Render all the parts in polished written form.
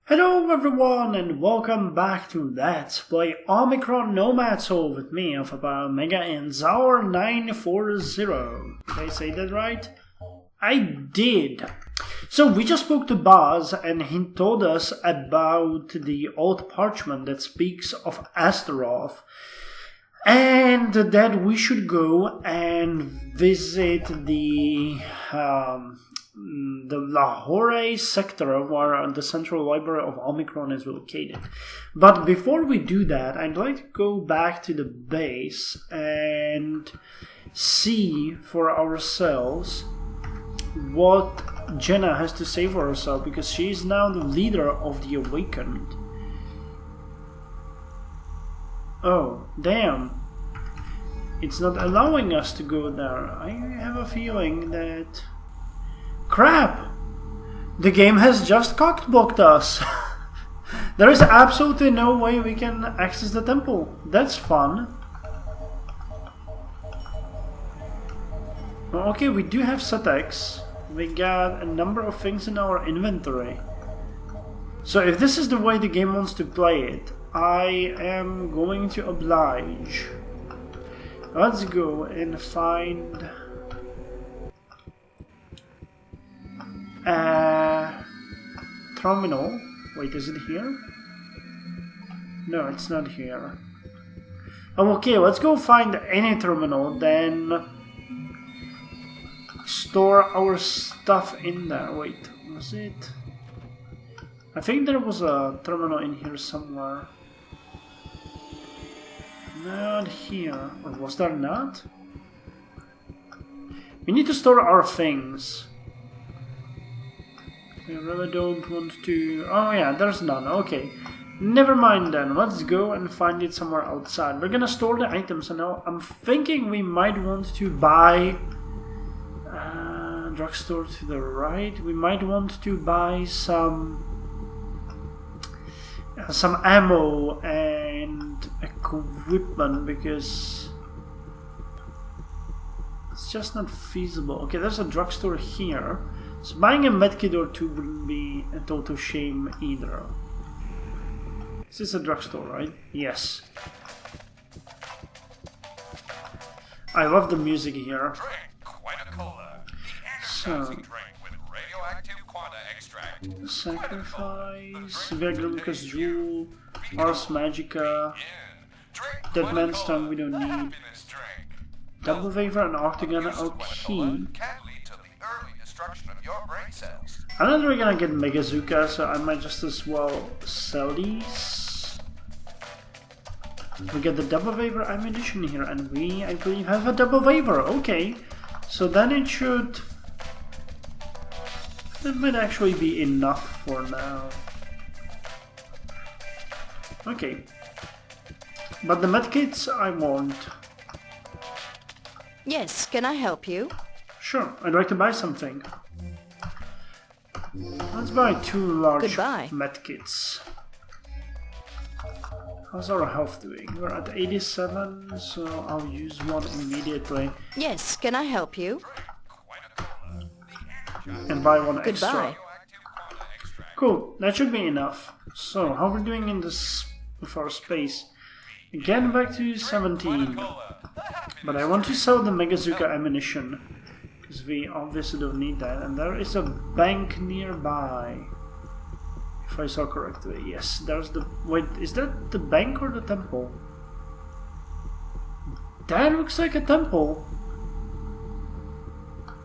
Hello everyone and welcome back to Let's Play Omicron Nomad Soul with me, Alpha Omega and Zaur 940. Did I say that right? I did. So we just spoke to Baz and he told us about the old parchment that speaks of Astaroth and that we should go and visit the Lahoreh sector where the central library of Omikron is located. But before we do that, I'd like to go back to the base and see for ourselves what Jenna has to say for herself, because she is now the leader of the Awakened. Oh, damn. It's not allowing us to go there. I have a feeling that... Crap! The game has just cockblocked us. There is absolutely no way we can access the temple. That's fun. Okay, we do have set X. We got a number of things in our inventory. So if this is the way the game wants to play it, I am going to oblige. Let's go and find... terminal. Wait, is it here? No, it's not here. Oh, okay, let's go find any terminal, then store our stuff in there. Wait, was it? I think there was a terminal in here somewhere. Not here. Or was there not? We need to store our things. I really don't want to... Oh yeah, there's none. Okay. Never mind then. Let's go and find it somewhere outside. We're gonna store the items, and now I'm thinking we might want to buy... drugstore to the right. We might want to buy some ammo and equipment, because it's just not feasible. Okay, there's a drugstore here. So buying a medkit or two wouldn't be a total shame either. This is a drugstore, right? Yes. I love the music here. So, Sacrifice, Viagra Lucas Jewel, Ars Magica, Dead Man's Tongue we don't need, Double Waver and Octagon are key. I'm not really gonna get Megazuka, so I might just as well sell these. We get the Double Waver ammunition here, and we, I believe, have a Double Waver. Okay, so then it should... That might actually be enough for now. Okay. But the medkits I want. Yes, can I help you? Sure, I'd like to buy something. Let's buy 2 large medkits. How's our health doing? We're at 87, so I'll use one immediately. Yes, can I help you? And buy one extra. Goodbye. Cool, that should be enough. So, how we're doing in this with our space? Again, back to 17. But I want to sell the Megazuka ammunition, because we obviously don't need that. And there is a bank nearby. If I saw correctly. Yes, there's the... Wait, is that the bank or the temple? That looks like a temple.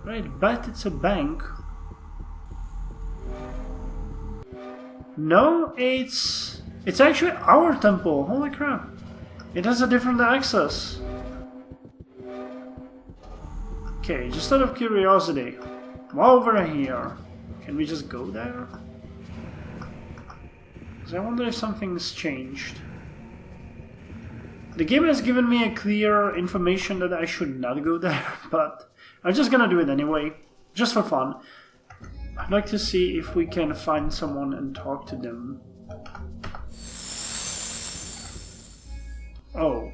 Right, but it's a bank. No, it's actually our temple. Holy crap. It has a different access. Okay, just out of curiosity, while we're here, can we just go there? Because I wonder if something's changed. The game has given me a clear information that I should not go there, but I'm just gonna do it anyway, just for fun. I'd like to see if we can find someone and talk to them. Oh.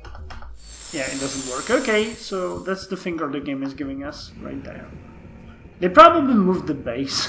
Yeah, it doesn't work. Okay, so that's the finger the game is giving us right there. They probably moved the base.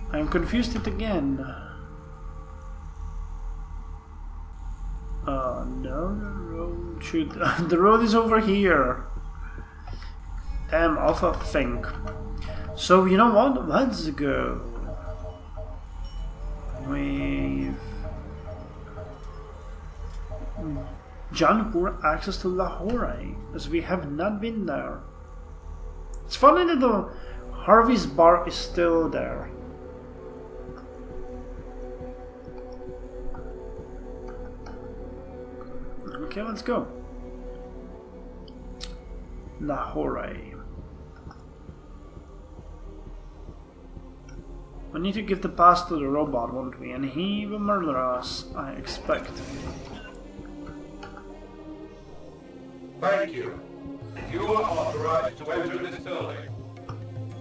I'm confused it again. No, the road should... the road is over here. Damn, Alpha think. So, you know what? Let's go. With Jaipur access to Lahoreh, as we have not been there. It's funny that the Harvey's bar is still there. Okay, let's go. Lahoreh. We need to give the pass to the robot, won't we? And he will murder us, I expect. Thank you. You are authorized to enter this building.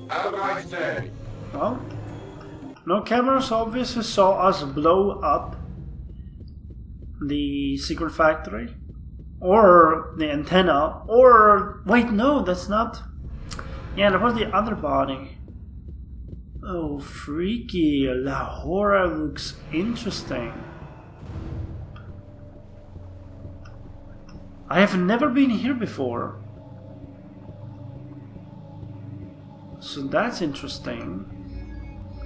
Have a nice day. Well, no cameras obviously saw us blow up the secret factory. Or the antenna. Or... wait, no, that's not... yeah, that was the other body. Oh, freaky. Lahoreh looks interesting. I have never been here before. So that's interesting.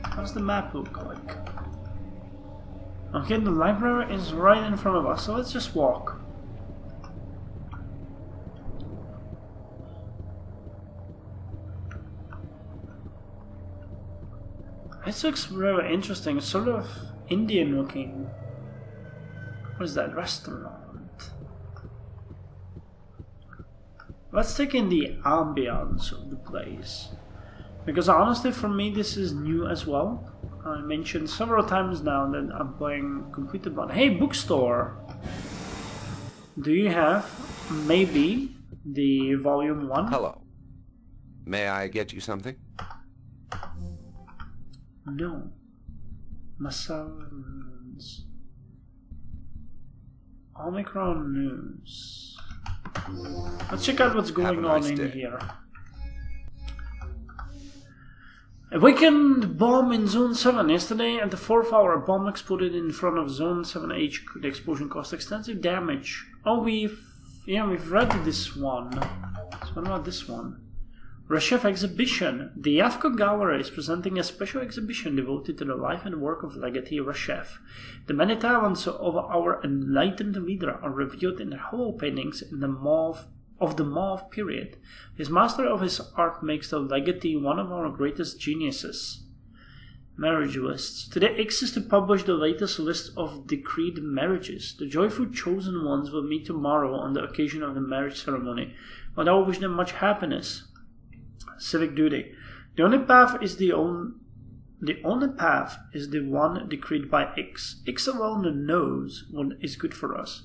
How does the map look like? Okay, the library is right in front of us, so let's just walk. This looks very interesting, it's sort of Indian looking. What is that? Restaurant. Let's take in the ambience of the place. Because honestly for me this is new as well. I mentioned several times now that I'm playing Computer Bond. Hey, bookstore! Do you have maybe the volume 1? Hello. May I get you something? No. Massage. Omicron news. Let's check out what's going on in here. A weekend bomb in Zone 7. Yesterday at the 4th hour, a bomb exploded in front of Zone 7H. The explosion caused extensive damage. Oh, we've read this one. So what about this one? Reshef exhibition. The Yafko Gallery is presenting a special exhibition devoted to the life and work of legatee Reshef. The many talents of our enlightened leader are revealed in the hollow paintings in the mauve period. His master of his art makes the legatee one of our greatest geniuses. Marriage lists. Today X is to publish the latest list of decreed marriages. The joyful chosen ones will meet tomorrow on the occasion of the marriage ceremony, but I will wish them much happiness. Civic duty. The only path is the one decreed by X. X alone knows what is good for us.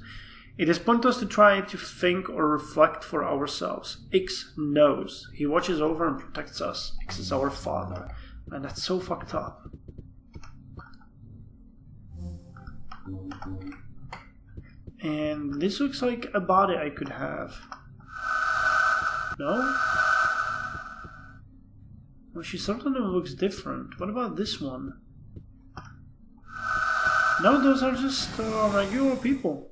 It is pointless to try to think or reflect for ourselves. X knows. He watches over and protects us. X is our father. And that's so fucked up. And this looks like a body I could have. No? Well, she certainly looks different. What about this one? No, those are just regular people.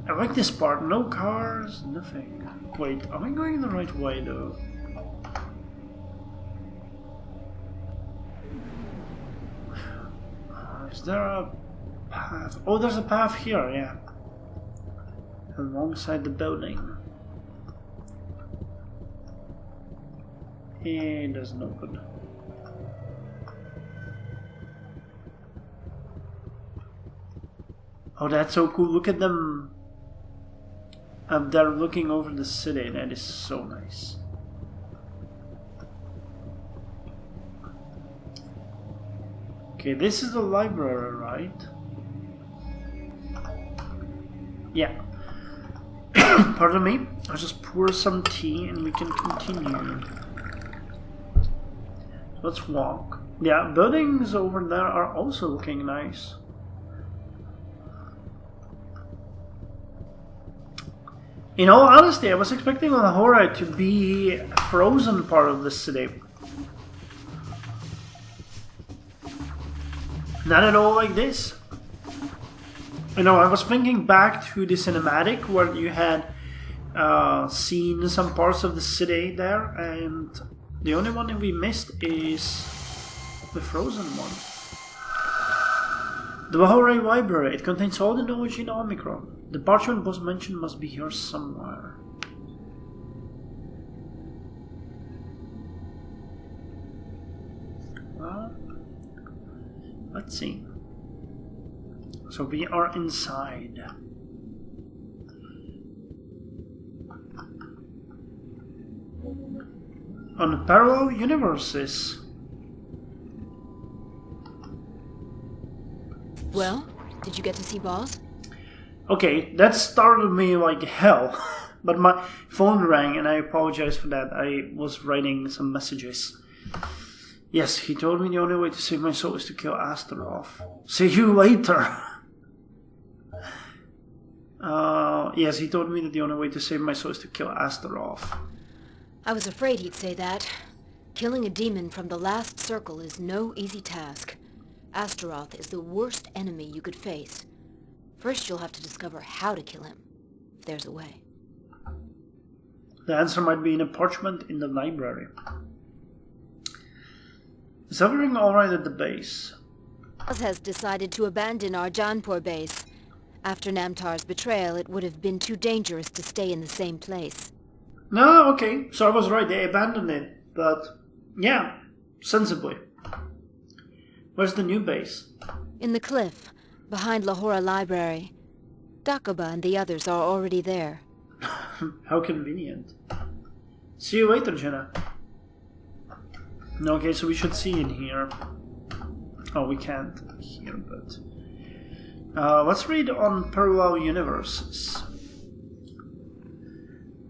I like this part. No cars, nothing. Wait, am I going the right way though? Is there a path? Oh, there's a path here, yeah. Alongside the building. It doesn't open. Oh, that's so cool. Look at them. They're looking over the city. That is so nice. Okay, this is the library, right? Yeah. Pardon me. I'll just pour some tea and we can continue. Let's walk. Yeah, buildings over there are also looking nice. In all honesty, I was expecting Lahoreh to be a frozen part of the city. Not at all like this. You know, I was thinking back to the cinematic where you had seen some parts of the city there, and the only one that we missed is the frozen one. The Lahoreh Library. It contains all the knowledge in Omicron. The parchment was mentioned must be here somewhere. Well, let's see. So we are inside. On parallel universes. Well, did you get to see Boss? Okay, that startled me like hell. But my phone rang and I apologize for that. I was writing some messages. Yes, he told me the only way to save my soul is to kill Astaroth. See you later! Yes, he told me that the only way to save my soul is to kill Astaroth. I was afraid he'd say that. Killing a demon from the last circle is no easy task. Astaroth is the worst enemy you could face. First you'll have to discover how to kill him, if there's a way. The answer might be in a parchment in the library. Is everything alright at the base? Boss has decided to abandon our Janpur base. After Namtar's betrayal, it would have been too dangerous to stay in the same place. No, okay, so I was right, they abandoned it. But, yeah, sensibly. Where's the new base? In the cliff, behind Lahoreh Library. Dakoba and the others are already there. How convenient. See you later, Jenna. Okay, so we should see in here. Oh, we can't here, but... let's read on parallel universes.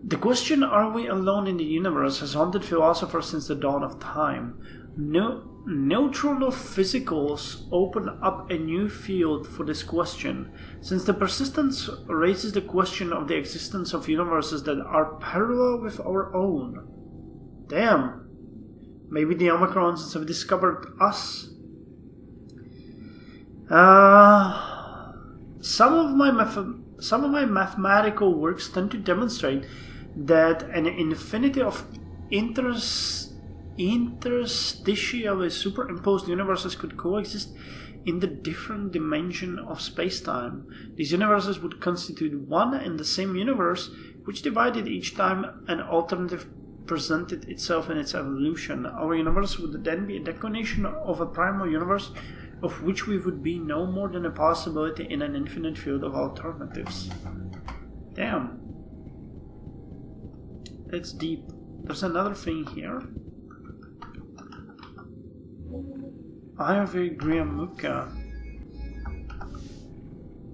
The question, are we alone in the universe, has haunted philosophers since the dawn of time. Neutral physicals open up a new field for this question, since the persistence raises the question of the existence of universes that are parallel with our own. Damn. Maybe the Omicrons have discovered us. Some of my mathematical works tend to demonstrate that an infinity of interstitially superimposed universes could coexist in the different dimension of space-time. These universes would constitute one and the same universe, which divided each time an alternative presented itself in its evolution. Our universe would then be a declination of a primal universe, of which we would be no more than a possibility in an infinite field of alternatives. Damn. That's deep. There's another thing here. Ivy Griamuka.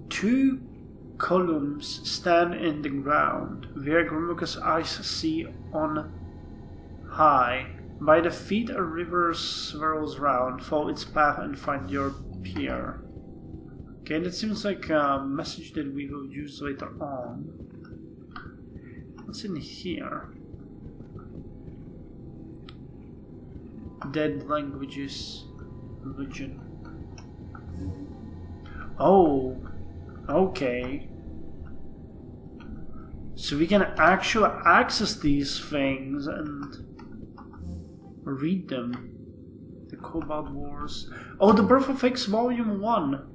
2 columns stand in the ground, where Griamuka's eyes see on high. By the feet a river swirls round, follow its path and find your peer. Okay, that seems like a message that we will use later on. What's in here? Dead languages, religion. Oh, okay. So we can actually access these things and read them. The Cobalt Wars. Oh, the Birth of X Volume 1.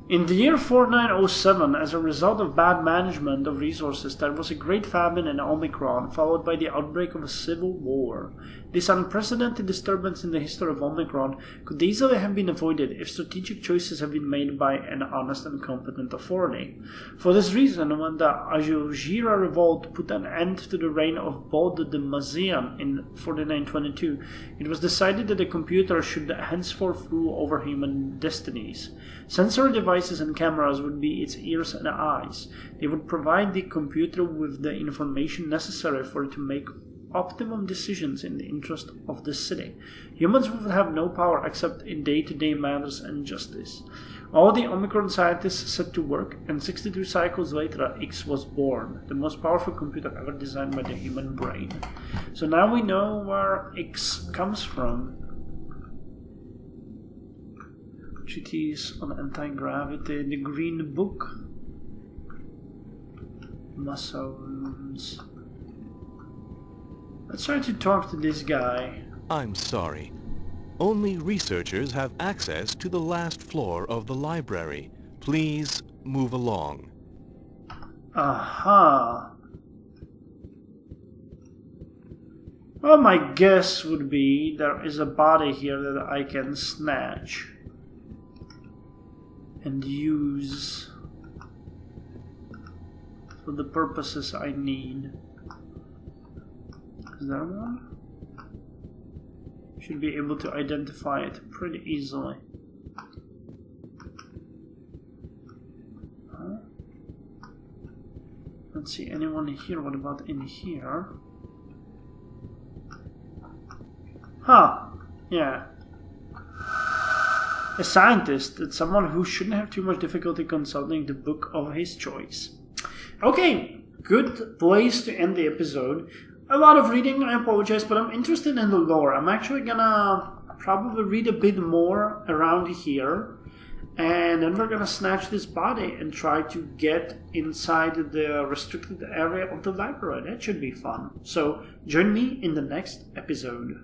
In the year 4907, as a result of bad management of resources, there was a great famine in Omicron, followed by the outbreak of a civil war. This unprecedented disturbance in the history of Omicron could easily have been avoided if strategic choices had been made by an honest and competent authority. For this reason, when the Ajujira revolt put an end to the reign of Bod the Mazian in 4922, it was decided that the computer should henceforth rule over human destinies. Sensor devices and cameras would be its ears and eyes. They would provide the computer with the information necessary for it to make optimum decisions in the interest of the city. Humans would have no power except in day-to-day matters and justice. All the Omicron scientists set to work, and 62 cycles later, X was born, the most powerful computer ever designed by the human brain. So now we know where X comes from. Treatise on anti-gravity, the Green Book, muscles. Let's try to talk to this guy. I'm sorry. Only researchers have access to the last floor of the library. Please move along. Aha. Well, my guess would be there is a body here that I can snatch and use for the purposes I need. Is there one? Should be able to identify it pretty easily. Huh? Let's see, anyone here? What about in here? Huh, yeah. A scientist, it's someone who shouldn't have too much difficulty consulting the book of his choice. Okay, good place to end the episode. A lot of reading, I apologize, but I'm interested in the lore. I'm actually gonna probably read a bit more around here, and then we're gonna snatch this body and try to get inside the restricted area of the library. That should be fun. So join me in the next episode.